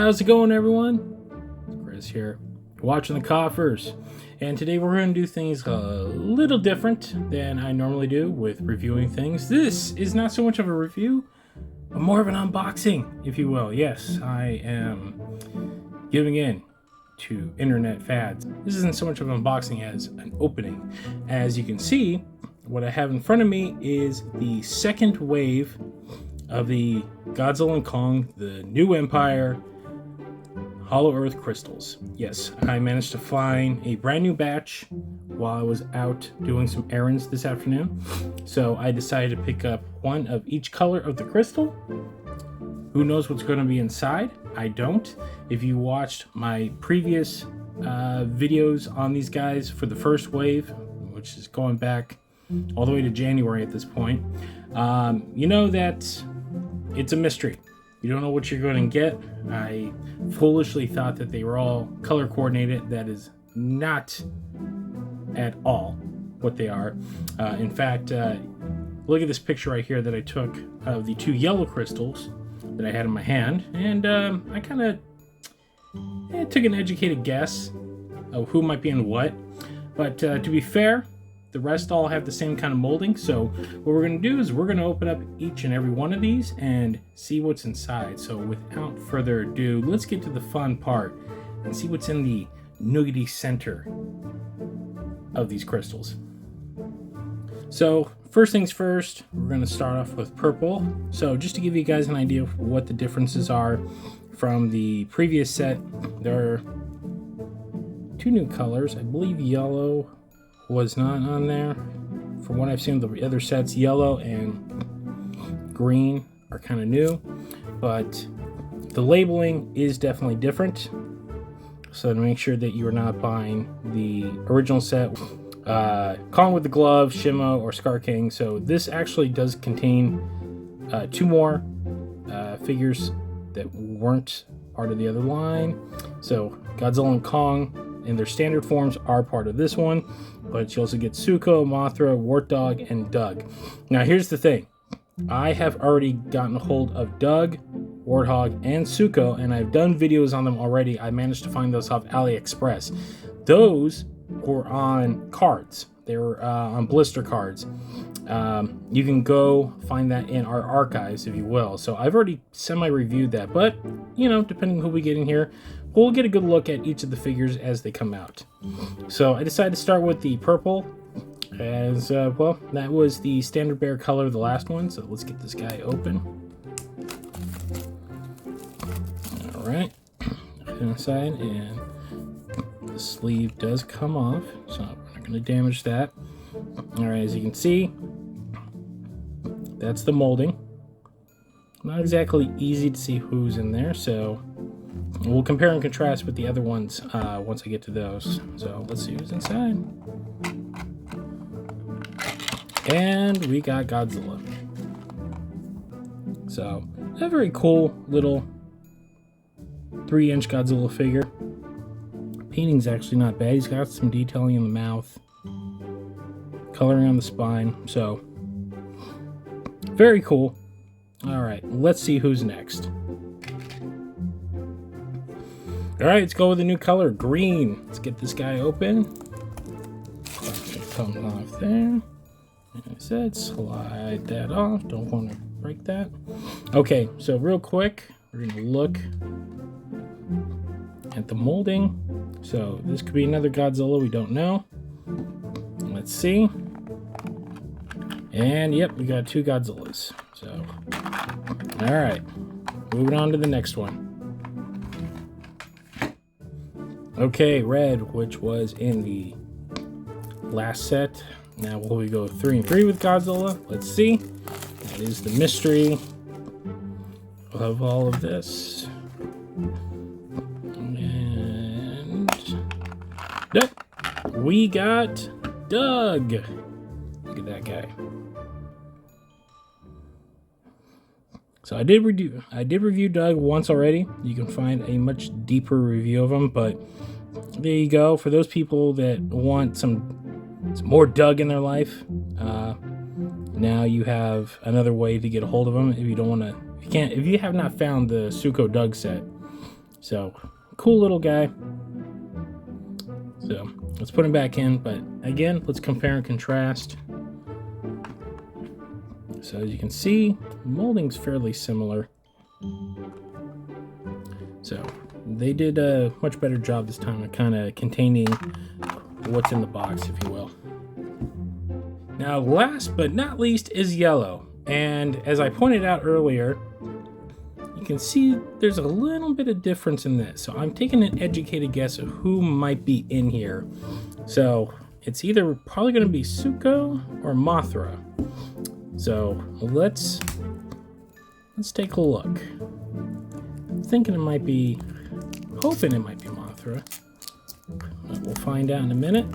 How's it going, everyone? Chris here, watching the Koffers, and today we're going to do things a little different than I normally do with reviewing things. This is not so much of a review, but more of an unboxing, if you will. Yes, I am giving in to internet fads. This isn't so much of an unboxing as an opening. As you can see, what I have in front of me is the second wave of the Godzilla and Kong, the New Empire Hollow Earth crystals. Yes, I managed to find a brand new batch while I was out doing some errands this afternoon. So I decided to pick up one of each color of the crystal. Who knows what's going to be inside? I don't. If you watched my previous videos on these guys for the first wave, which is going back all the way to January at this point, you know that it's a mystery. You don't know what you're going to get. I foolishly thought that they were all color coordinated. That is not at all what they are. In fact, look at this picture right here that I took of the two yellow crystals that I had in my hand, and I kind of took an educated guess of who might be in what. But to be fair, the rest all have the same kind of molding. So what we're going to do is we're going to open up each and every one of these and see what's inside. So without further ado, let's get to the fun part and see what's in the nougaty center of these crystals. So first things first, we're going to start off with purple. So just to give you guys an idea of what the differences are from the previous set, there are two new colors. I believe yellow was not on there. From what I've seen of the other sets, yellow and green are kind of new, but the labeling is definitely different. So to make sure that you are not buying the original set, Kong with the glove, Shimo, or Scar King. So this actually does contain two more figures that weren't part of the other line. So Godzilla and Kong in their standard forms are part of this one, but you also get Suko, Mothra, Wartdog, and Doug. Now here's the thing. I have already gotten a hold of Doug, Warthog, and Suko, and I've done videos on them already. I managed to find those off AliExpress. Those were on cards. They were on blister cards. You can go find that in our archives, if you will. So I've already semi-reviewed that, but, you know, depending who we get in here, we'll get a good look at each of the figures as they come out. So I decided to start with the purple, as, well, that was the standard bear color of the last one. So let's get this guy open. All right, inside, and the sleeve does come off, so we're not going to damage that. All right, as you can see, that's the molding. Not exactly easy to see who's in there, so we'll compare and contrast with the other ones once I get to those. So let's see who's inside. And we got Godzilla. So a very cool little 3-inch Godzilla figure. Painting's actually not bad. He's got some detailing in the mouth, coloring on the spine. So very cool. All right, let's see who's next. All right, let's go with a new color, green. Let's get this guy open. It comes off there. Like I said, slide that off. Don't want to break that. Okay, so real quick, we're gonna look at the molding. So this could be another Godzilla, we don't know. Let's see. And yep, we got two Godzillas. So, all right, moving on to the next one. Okay, red, which was in the last set. Now will we go 3 and 3 with Godzilla? Let's see. That is the mystery of all of this. And yep, we got Doug. Look at that guy. So I did review Doug once already. You can find a much deeper review of him, but there you go. For those people that want some more Doug in their life, now you have another way to get a hold of him. If you don't want to, if you have not found the Suko Doug set, So, cool little guy. So, let's put him back in, but again, let's compare and contrast. So, as you can see, molding's fairly similar. So, they did a much better job this time of kind of containing what's in the box, if you will. Now, last but not least is yellow. And as I pointed out earlier, you can see there's a little bit of difference in this. So I'm taking an educated guess of who might be in here. So it's either probably going to be Suko or Mothra. So let's take a look. I'm thinking it might be, hoping it might be Mothra. But we'll find out in a minute.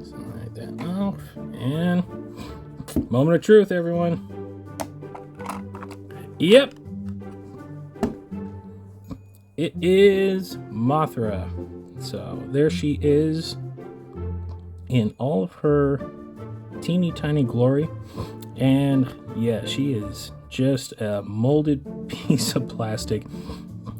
So write that off. And moment of truth, everyone. Yep. It is Mothra. So there she is in all of her teeny tiny glory. And yeah, she is just a molded piece of plastic.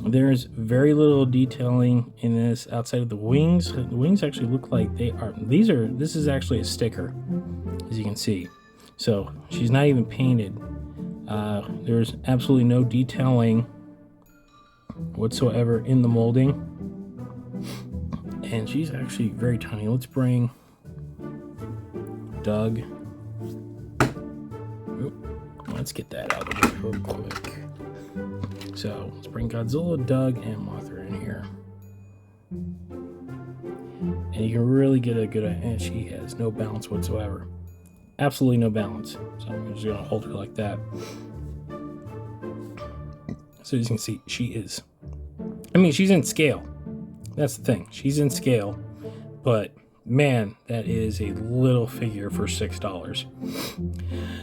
There's very little detailing in this outside of the wings. The wings actually look like they are, this is actually a sticker, as you can see. So she's not even painted. There's absolutely no detailing whatsoever in the molding. And she's actually very tiny. Let's bring Doug. Let's get that out of the way real quick. So let's bring Godzilla, Doug, and Mothra in here. And you can really get a good, and she has no balance whatsoever. Absolutely no balance. So I'm just gonna hold her like that. So as you can see, she is, I mean, she's in scale. That's the thing. She's in scale, but man, that is a little figure for $6.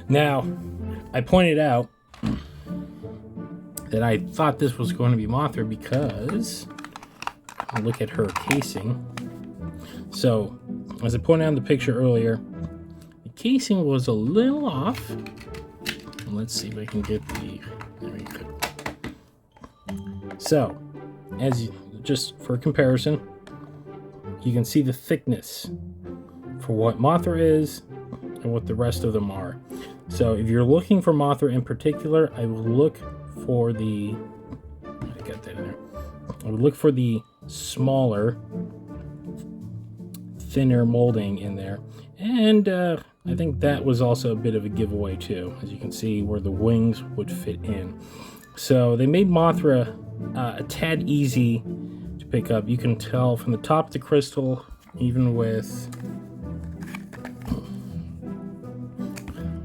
Now, I pointed out that I thought this was going to be Mothra because look at her casing. So, as I pointed out in the picture earlier, the casing was a little off. Let's see if I can get the, there we go. So, just for comparison, you can see the thickness for what Mothra is and what the rest of them are. So if you're looking for Mothra in particular, I will look for the, I got that in there. I would look for the smaller, thinner molding in there. And I think that was also a bit of a giveaway too, as you can see where the wings would fit in. So they made Mothra a tad easy to pick up. You can tell from the top of the crystal, even with,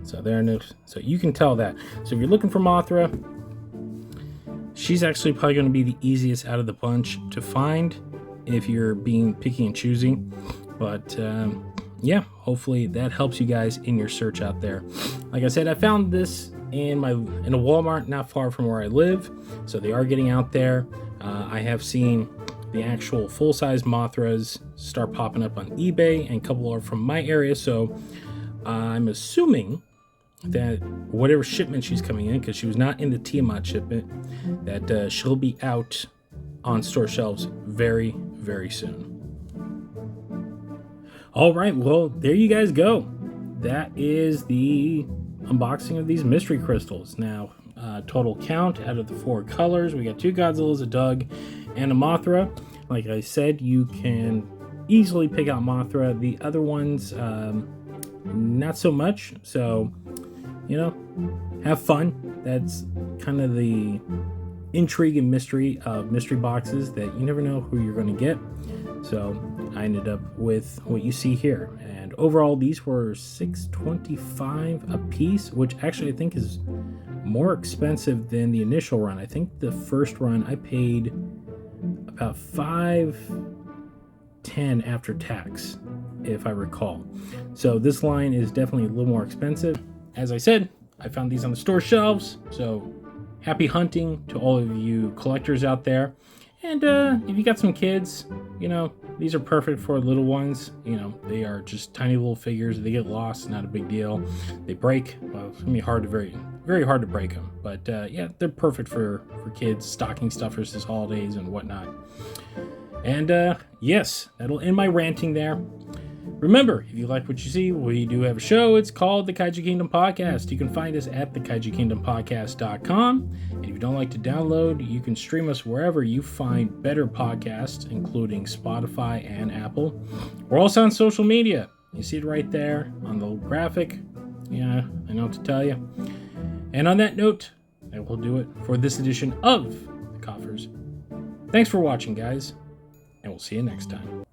so there it is. So you can tell that. So if you're looking for Mothra, she's actually probably going to be the easiest out of the bunch to find if you're being picky and choosy. But yeah, hopefully that helps you guys in your search out there. Like I said, I found this in a Walmart not far from where I live, so they are getting out there. I have seen the actual full-size Mothras start popping up on eBay, and a couple are from my area, so I'm assuming that whatever shipment she's coming in, because she was not in the Tiamat shipment, that she'll be out on store shelves very, very soon. All right, well, there you guys go. That is the unboxing of these mystery crystals. Now, total count out of the 4 colors, we got 2 Godzillas, a Doug, and a Mothra. Like I said, you can easily pick out Mothra. The other ones, not so much. So, you know, have fun. That's kind of the intrigue and mystery of mystery boxes, that you never know who you're going to get. So I ended up with what you see here. And overall, these were $6.25 a piece, which actually I think is more expensive than the initial run. I think the first run I paid about $5.10 after tax, if I recall. So this line is definitely a little more expensive. As I said, I found these on the store shelves, so happy hunting to all of you collectors out there. And if you got some kids, these are perfect for little ones. They are just tiny little figures. They get lost, not a big deal. They break. Well, it's gonna be very hard to break them. But yeah, they're perfect for kids, stocking stuffers this holidays and whatnot. And yes, that'll end my ranting there. Remember, if you like what you see, we do have a show. It's called the Kaiju Kingdom Podcast. You can find us at thekaijukingdompodcast.com. And if you don't like to download, you can stream us wherever you find better podcasts, including Spotify and Apple. We're also on social media. You see it right there on the little graphic. Yeah, I know what to tell you. And on that note, that will do it for this edition of the Koffers. Thanks for watching, guys, and we'll see you next time.